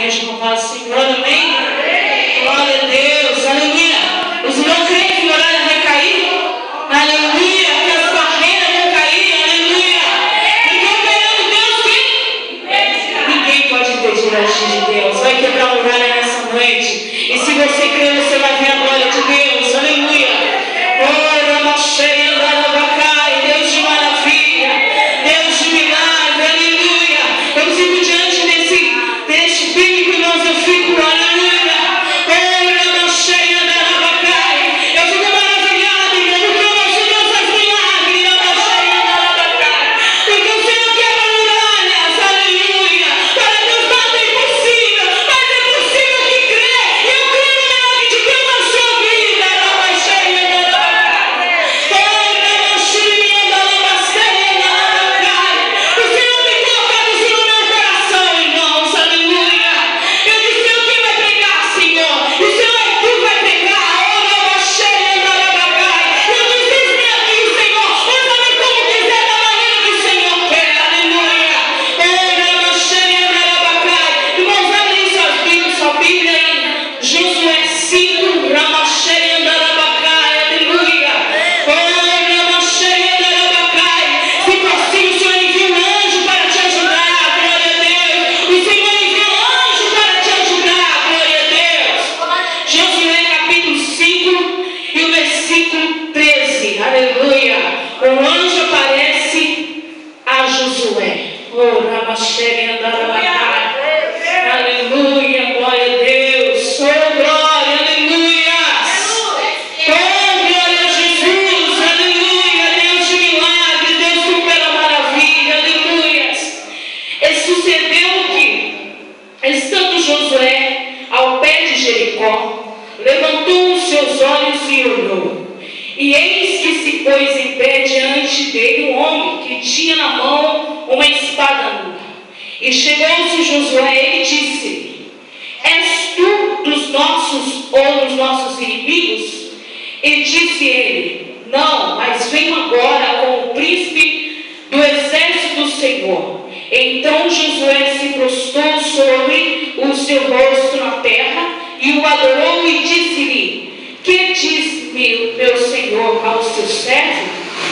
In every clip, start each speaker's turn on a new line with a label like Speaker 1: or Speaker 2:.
Speaker 1: igreja não faz Senhor, amém? Glória a Deus, aleluia. Os irmãos creem que o horário vai cair? Aleluia, que as barreiras vão cair, aleluia. Então, perante Deus, ninguém pode impedir a agir de Deus. Vai quebrar o horário nessa noite. E se você crer, você vai ver a glória de Deus, aleluia. Oh, Ramacheia, Darabacai, Deus de maravilha, Deus de milagre, aleluia. Eu fico diante deste bíblico, irmãos, eu fico, aleluia. Oh, Ramacheia, Darabacai, eu fico maravilhado, irmão, porque o nosso Deus faz milagre, Ramacheia, Darabacai. Porque o Senhor quebra muralhas, aleluia. Para Deus nada é impossível, mas é possível que crê. E eu creio no milagre de Deus na sua vida, Ramacheia, Darabacai. Oh, Ramacheia, Darabacai, Darabacai. O Senhor me coloca isso no meu coração, irmãos, aleluia. Eu disse, Senhor, quem vai pregar, Senhor? O Senhor, tu vai pregar, oh, Ramacheia, Darabacai. Eu disse, eis-me aqui, Senhor, usa-me como quiser, da maneira que o Senhor quer, aleluia. Oh, Ramacheia, Darabacai. Irmãos, abrem sua Bíblia em Josué 5, Ramacheia, Darabacai, aleluia. Oh, Ramacheia, Darabacai. Se possível, o Senhor envia um anjo para te ajudar, glória a Deus. O Senhor envia um anjo para te ajudar, glória a Deus. Josué capítulo 5 e o versículo 13, aleluia. O anjo aparece a Josué. Oh, Ramacheia, Darabacai. Aleluia, glória a Deus. Oh, glória, aleluia. Oh, glória a Jesus, aleluia. Deus de milagre, Deus que opera maravilha, aleluia. E sucedeu que, estando Josué ao pé de Jericó, levantou os seus olhos e olhou. E eis que se pôs em pé diante dele um homem que tinha na mão uma espada nua. E chegou-se Josué a ele e disse: És tu dos nossos inimigos? E disse ele: Não, mas venho agora com o príncipe do exército do Senhor. Então Josué se prostrou sobre o seu rosto na terra e o adorou e disse-lhe: Que diz-me meu Senhor ao seu servo?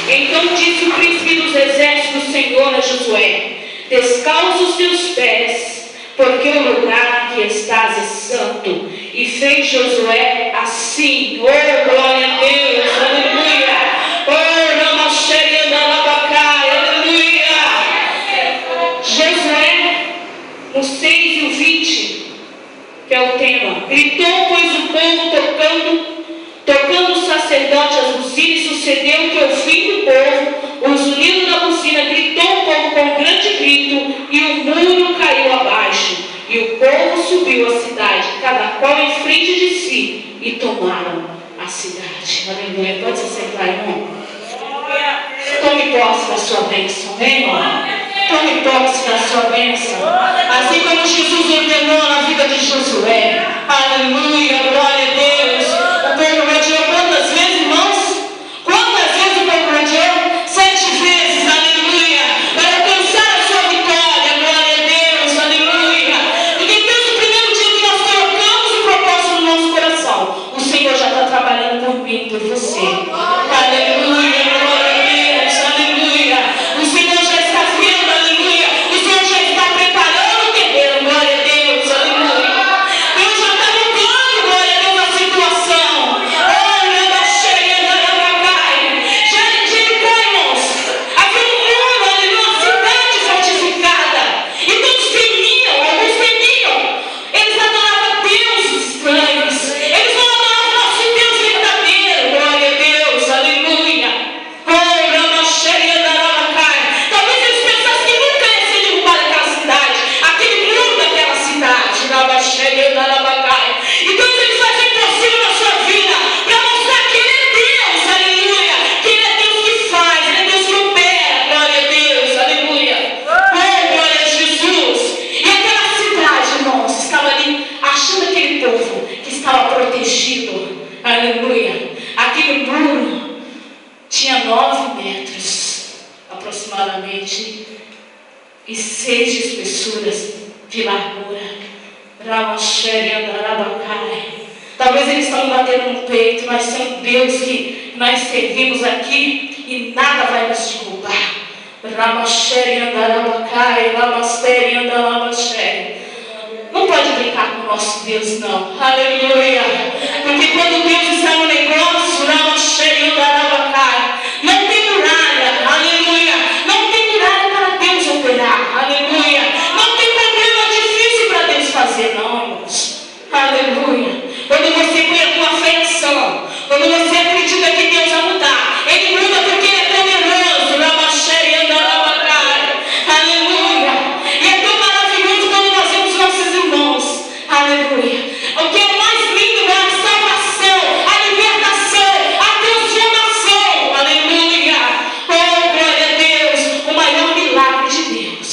Speaker 1: Então disse o príncipe dos exércitos do Senhor a Josué: Descalça os teus pés, porque o lugar que estás é santo. E fez Josué assim. Oh, glória a Deus, aleluia. Oh, Ramacheia, Darabacai, aleluia. Josué, no 6 e o 20, que é o tema, gritou, pois o povo tocando o sacerdote as buzinas, e sucedeu que ao fim do povo, o zunido da buzina gritou o povo com um grande grito, e o muro caiu abaixo, e o povo subiu à cidade, cada qual em frente de si, e tomaram a cidade. Aleluia. Pode se sentar, irmão. Tome posse da sua bênção, amém, irmão? Tome posse da sua bênção. Assim como Jesus ordenou na vida de Josué. Aleluia, glória a Deus. O povo rodeou quantas vezes, irmãos? Quantas vezes o povo rodeou? 7 vezes, aleluia. Para alcançar a sua vitória, glória a Deus, aleluia. Porque desde o primeiro dia que nós colocamos o propósito no nosso coração, o Senhor já está trabalhando por mim, por você. Aleluia, glória a Deus, aleluia. O Senhor já está vendo, aleluia. O Senhor já está preparando o terreno, glória a Deus, aleluia. Deus já está mudando, glória a Deus, a situação. Olha, da cheia, da Darabacai. Já em Jericó, irmãos, havia um muro, aleluia, uma cidade fortificada. E todos temiam, alguns temiam. Eles adoravam deuses estranhos. Eles não adoravam nosso Deus verdadeiro, glória a Deus, aleluia. Oh, Rama cheia, da Darabacai. Talvez eles pensassem que nunca ia ser derrubada aquela cidade, aquele muro daquela cidade, Rama cheia, da Darabacai. Então eles fazem o possível na sua vida para mostrar que Ele é Deus, aleluia. Que Ele é Deus que faz, Ele é Deus que opera, glória a Deus, aleluia. Oh, glória a Jesus. E aquela cidade, irmãos, estava ali achando aquele povo que estava protegido, aleluia. Aquele muro tinha 9 metros aproximadamente e 6 de espessuras de largura. Talvez eles estão batendo no peito, mas tem um Deus que nós servimos aqui e nada vai nos derrubar. Não pode brincar com o nosso Deus, não. Aleluia. Porque quando Deus está no negócio, não tem muralha. Aleluia. Não tem muralha para Deus operar. Aleluia. Não tem problema difícil para Deus fazer, não, irmãos. Aleluia. Quando você põe a tua fé em ação, quando você acredita que Deus vai mudar, Ele muda porque Ele é poderoso. Aleluia. E é tão maravilhoso quando nós vemos nossos irmãos. Aleluia. O que é mais lindo é a salvação, a libertação, a transformação. Aleluia. Oh, glória a Deus. O maior milagre de Deus.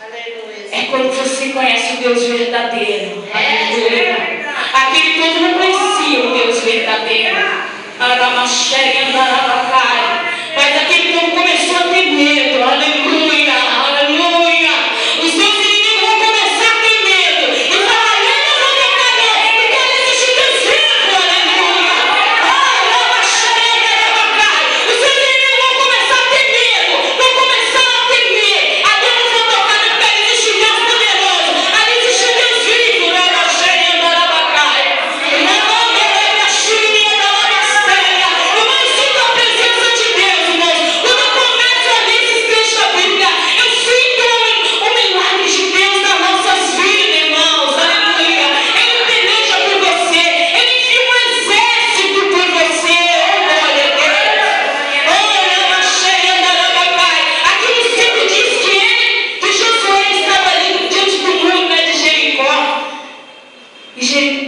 Speaker 1: Aleluia. É quando você conhece o Deus verdadeiro. Aleluia. Aquele que todo não conhecia o Deus verdadeiro. Mas aquele povo começou a ter medo. Aleluia, aleluia. Os seus inimigos vão começar a ter medo e falar: eles vão declarar, porque existe Deus vivo. Aleluia. Os seus inimigos vão começar a ter medo, vão começar a temer. A Deus vão tocar no pé: existe Deus poderoso, ali existe Deus vivo.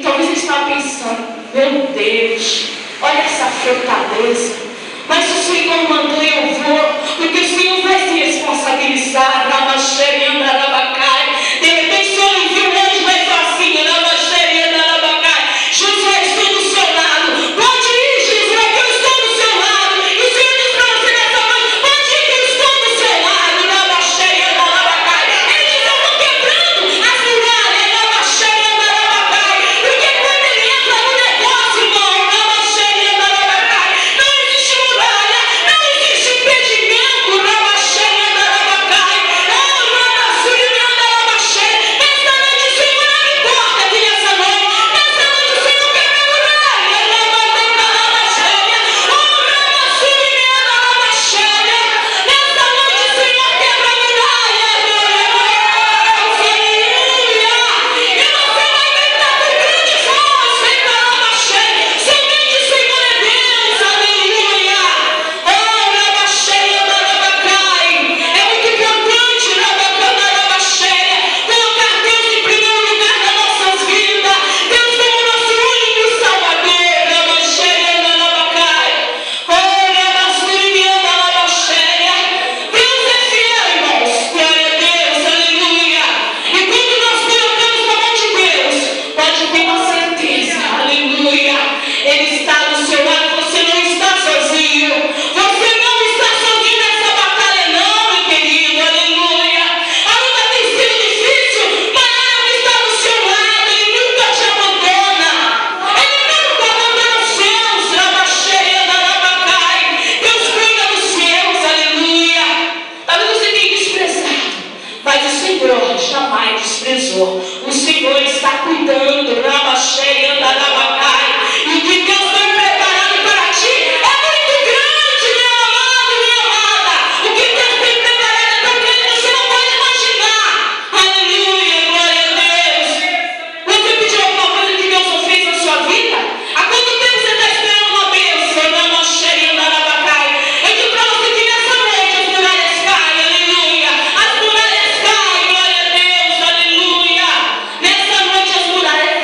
Speaker 1: Talvez ele estava pensando: meu Deus, olha essa fortaleza, mas o Senhor mandou, eu vou, porque o Senhor vai se responsabilizar. De repente o Senhor enviou um anjo, vai falar assim: Josué, estou do seu lado, pode ir, Josué, que eu estou do seu lado. E o Senhor diz para você nessa noite: pode ir, que eu estou do seu lado. Ele diz: eu estou quebrando as muralhas. Porque quando ele entra no negócio, irmão, não existe muralha, não existe impedimento. Nessa noite o Senhor abre porta aqui nessa noite. Nessa noite o Senhor quebra muralha. Nessa noite o Senhor quebra muralha. E você vai gritar com grande força. Somente o Senhor é Deus. Aleluia. É muito importante colocar Deus em primeiro lugar nas nossas vidas. Deus como nosso único Salvador. Deus é fiel, irmãos. Glória a Deus. Aleluia. E quando nós colocamos na mão de Deus, pode ter uma certeza. Aleluia. Ele está do seu lado. Você não está sozinho. Você não está sozinho nessa batalha, não, meu querido. Aleluia. A luta tem sido difícil, mas Ele está do seu lado. Ele nunca te abandona. Ele nunca abandona os seus. Deus cuida dos seus. Aleluia. Talvez você tenha desprezado, mas o Senhor jamais desprezou. O Senhor está cuidando. E o que Deus tem preparado para ti é muito grande, meu amado, minha amada. O que Deus tem preparado é tão grande que você não pode imaginar. Aleluia, glória a Deus. Você pediu alguma coisa que Deus não fez na sua vida? Há quanto tempo você está esperando uma bênção? Eu digo para você que nessa noite as muralhas caem. Aleluia. As muralhas caem, glória a Deus. Aleluia. Nessa noite as muralhas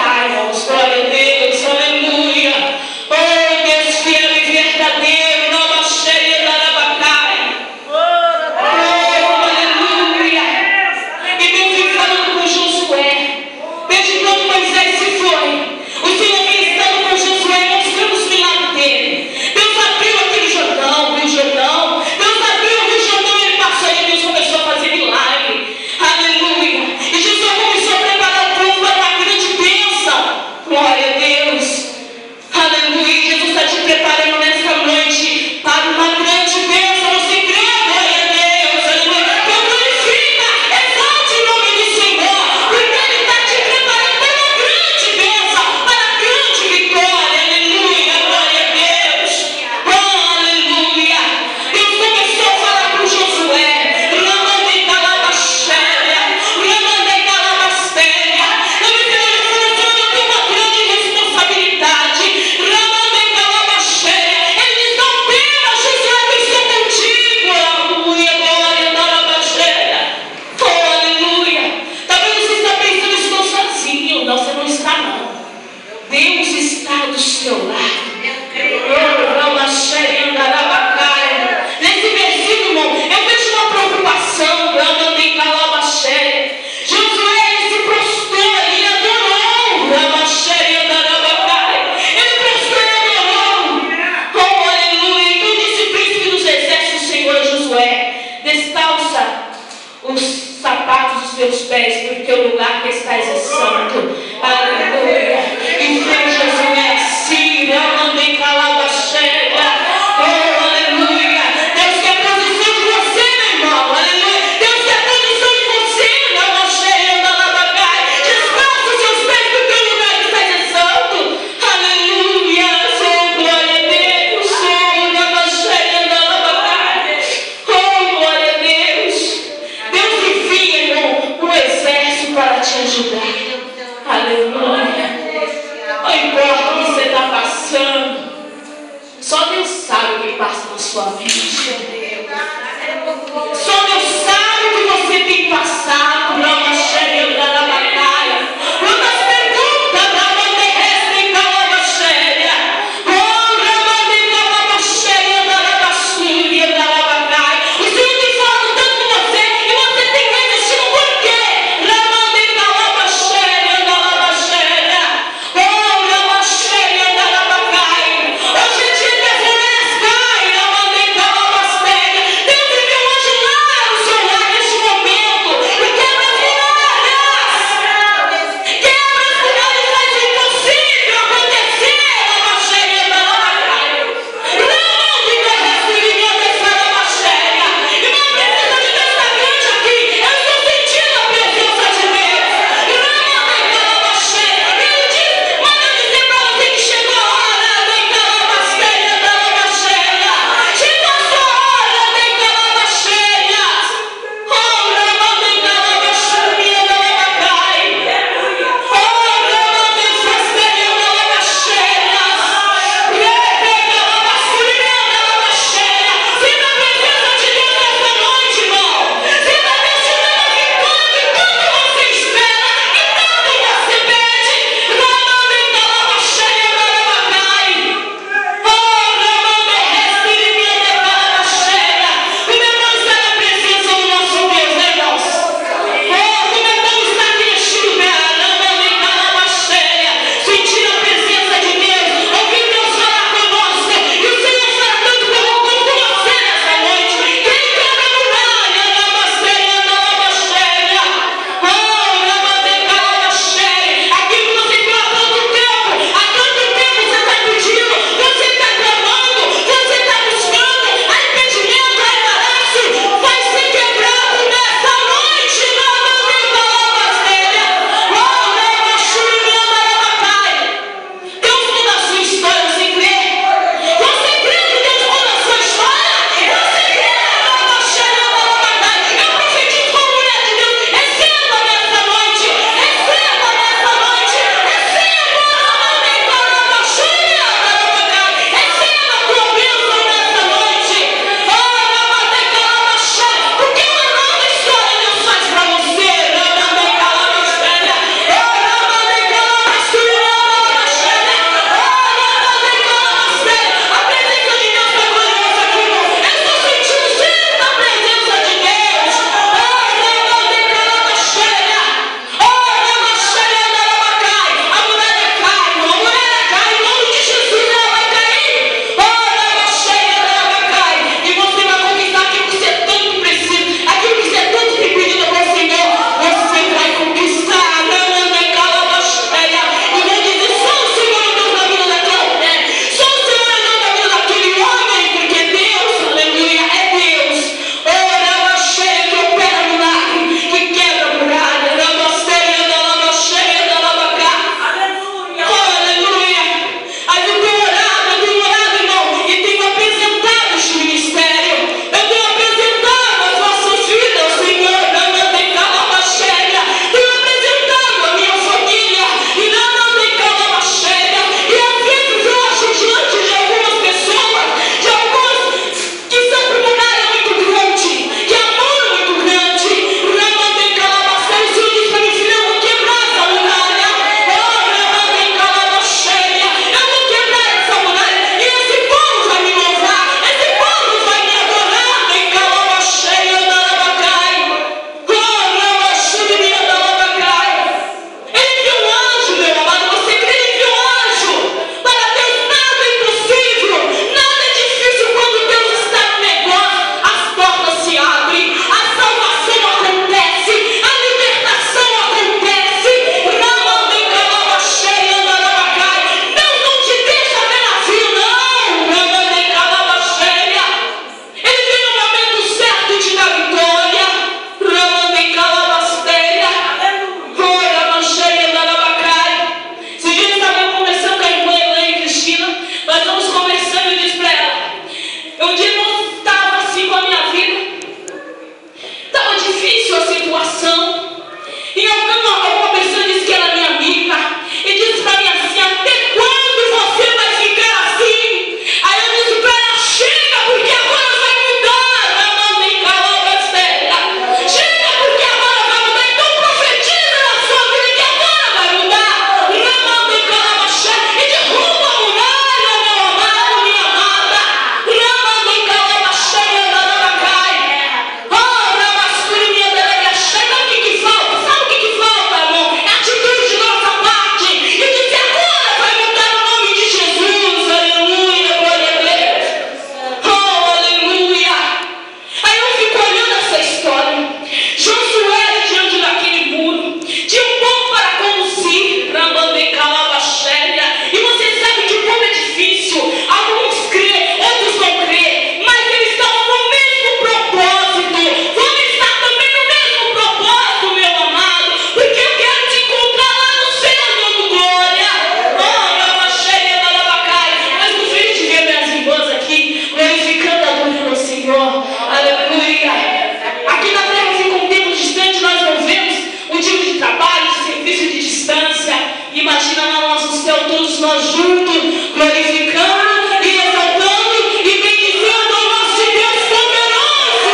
Speaker 1: todos nós juntos, glorificando e exaltando e bendizendo ao nosso Deus poderoso.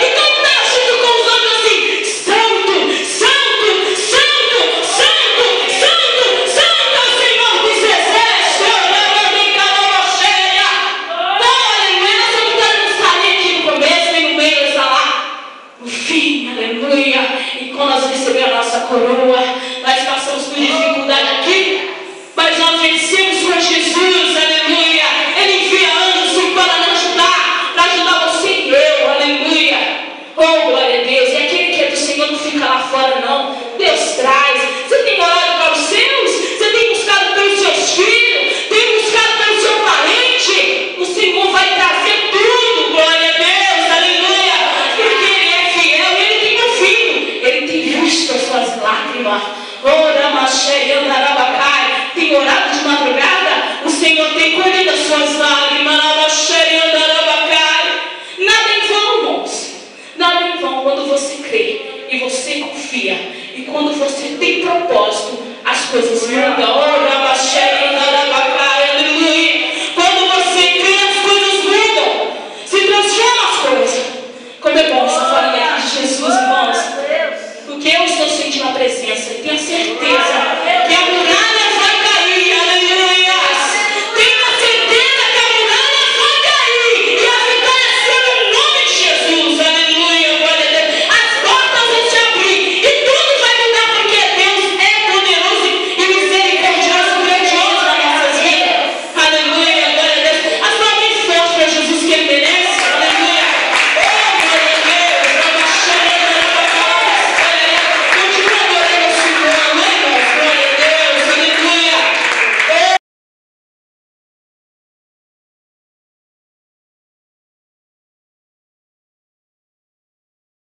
Speaker 1: Então está junto com os outros assim: Santo, Santo, Santo, Santo, Santo, Santo, Senhor dos Exércitos. Aleluia, você não está nem aqui no começo, nem no meio, está lá no fim. Aleluia. E quando nós recebemos a nossa coroa, nós passamos por dificuldade aqui, mas nós vencemos com Jesus. Aleluia. Ele envia anjos para nos ajudar, para ajudar você e eu. Aleluia. Oh, glória a Deus. E aquele que é do Senhor não fica lá fora, não. Deus traz. Você tem orado para os seus? Você tem buscado pelos seus filhos? Tem buscado pelo seu parente? O Senhor vai trazer tudo. Glória a Deus. Aleluia. Porque Ele é fiel. Ele tem ouvido. Ele tem visto as suas lágrimas. Tem orado de madrugada, o Senhor tem colhido as suas lágrimas. Nada em vão, irmãos. Nada em vão quando você crê e você confia. E quando você tem propósito, as coisas mudam.